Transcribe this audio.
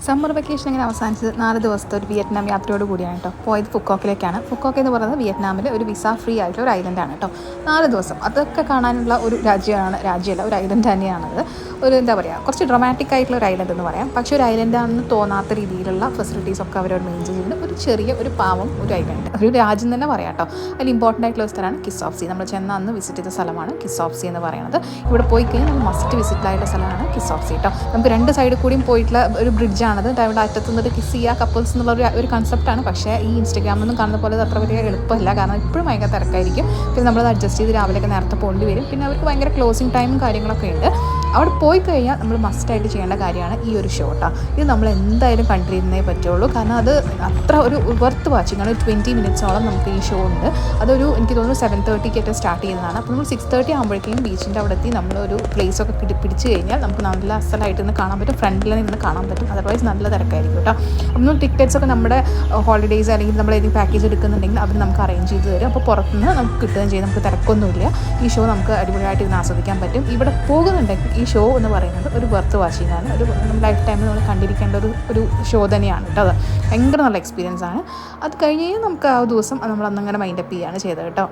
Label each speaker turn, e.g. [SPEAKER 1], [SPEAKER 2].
[SPEAKER 1] Summer vacation ഇങ്ങനെ അവസാനിച്ചത് 4 ദിവസത്തെ ഒരു വിയറ്റ്നാം യാത്രയോട് കൂടിയാണ് കേട്ടോ. പോയത് ഫുക്കോക്കിലേക്കാണ്. ഫുക്കോക്ക് എന്ന് പറയുന്നത് വിയറ്റ്നാമിൽ ഒരു വിസ ഫ്രീ ആയിട്ടുള്ള ഒരു ഐലൻഡാണ് കേട്ടോ. 4 ദിവസം അതൊക്കെ കാണാനുള്ള ഒരു രാജ്യമല്ല ഒരു ഐലൻഡ് തന്നെയാണത്. ഒരു എന്താ പറയുക, കുറച്ച് ഡ്രമാറ്റിക് ആയിട്ടുള്ള ഒരു ഐലൻഡ് എന്ന് പറയാം. പക്ഷേ ഒരു ഐലൻഡാണെന്ന് തോന്നാത്ത രീതിയിലുള്ള ഫെസിലിറ്റീസ് ഒക്കെ അവരോട് മെയിൻറ്റെയിൻ ചെയ്യുന്നത് ഒരു ചെറിയ ഒരു പാവം ഒരു ഐലൻഡ്, ഒരു രാജ്യം തന്നെ പറയാം കേട്ടോ. അതിൽ ഇമ്പോർട്ടൻ്റ് ആയിട്ടുള്ള ഒരു സ്ഥലമാണ് കിസ് ഓഫ് സീ. നമ്മൾ ചെന്ന അന്ന് വിസിറ്റ് ചെയ്ത സ്ഥലമാണ് കിസ് ഓഫ് സീ എന്ന് പറയുന്നത്. ഇവിടെ പോയി കഴിഞ്ഞാൽ നമ്മൾ മസ്റ്റ് വിസിറ്റ് ആയിട്ടുള്ള സ്ഥലമാണ് കിസ് ഓഫ് സീ കേട്ടോ. നമുക്ക് 2 സൈഡിൽ കൂടിയും പോയിട്ടുള്ള ഒരു ബ്രിഡ്ജാണത്. അവിടെ അറ്റത്ത് നിന്നിട്ട് കിസ് ചെയ്യുക കപ്പിൾസ് എന്നുള്ള ഒരു കൺസെപ്റ്റാണ്. പക്ഷേ ഈ ഇൻസ്റ്റാഗ്രാമിലൊന്നും കാണുന്ന പോലെ അത് അത്ര വലിയ എളുപ്പമല്ല. കാരണം ഇപ്പോഴും ഭയങ്കര തിരക്കായിരിക്കും. പിന്നെ നമ്മളത് അഡ്ജസ്റ്റ് ചെയ്ത് രാവിലെയൊക്കെ നേരത്തെ പോകേണ്ടി വരും. പിന്നെ അവർക്ക് ഭയങ്കര ക്ലോസിങ് ടൈമും കാര്യങ്ങളൊക്കെ ഉണ്ട്. അവിടെ പോയി കഴിഞ്ഞാൽ നമ്മൾ മസ്റ്റായിട്ട് ചെയ്യേണ്ട കാര്യമാണ് ഈ ഒരു ഷോ കേട്ടോ. ഇത് നമ്മൾ എന്തായാലും കണ്ടിരുന്നേ പറ്റുള്ളൂ. കാരണം അത് അത്ര ഒരു വർത്ത് വാച്ചിങ് ആണ്. 20 മിനിറ്റ്സോളം നമുക്ക് ഈ ഷോ ഉണ്ട്. അതൊരു എനിക്ക് തോന്നുന്നു 7:30 സ്റ്റാർട്ട് ചെയ്യുന്നതാണ്. അപ്പോൾ നമ്മൾ 6:30 ആകുമ്പോഴേക്കും ബീച്ചിൻ്റെ അവിടെ എത്തി നമ്മളൊരു പ്ലേസൊക്കെ പിടിച്ച് കഴിഞ്ഞാൽ നമുക്ക് നല്ല അസലായിട്ട് നിന്ന് കാണാൻ പറ്റും. ഫ്രണ്ടിൽ നിന്ന് കാണാൻ പറ്റും. അതർവൈസ് നല്ല തിരക്കായിരിക്കും കേട്ടോ. അപ്പം ടിക്കറ്റ്സൊക്കെ നമ്മുടെ ഹോളിഡേയ്സ് അല്ലെങ്കിൽ നമ്മൾ ഏതെങ്കിലും പാക്കേജ് എടുക്കുന്നുണ്ടെങ്കിൽ അവർ നമുക്ക് അറേഞ്ച് ചെയ്ത് തരും. അപ്പോൾ പുറത്തുനിന്ന് നമുക്ക് കിട്ടുകയും ചെയ്യും. നമുക്ക് തിരക്കൊന്നുമില്ല. ഈ ഷോ നമുക്ക് അടിപൊളിയായിട്ട് ഇരുന്ന് ആസ്വദിക്കാൻ പറ്റും. ഇവിടെ പോകുന്നുണ്ടെങ്കിൽ ഈ ഷോ എന്ന് പറയുന്നത് ഒരു വർത്ത് വാച്ചിങ് ആണ്. ഒരു ലൈഫ് ടൈമിൽ നമ്മൾ കണ്ടിരിക്കേണ്ട ഒരു ഷോ തന്നെയാണ് കേട്ടോ. അത് ഭയങ്കര നല്ല എക്സ്പീരിയൻസ് ആണ്. അത് കഴിഞ്ഞ് നമുക്ക് ആ ദിവസം നമ്മൾ അന്നങ്ങനെ മൈൻഡപ്പ് ചെയ്യുകയാണ് ചെയ്തത് കേട്ടോ.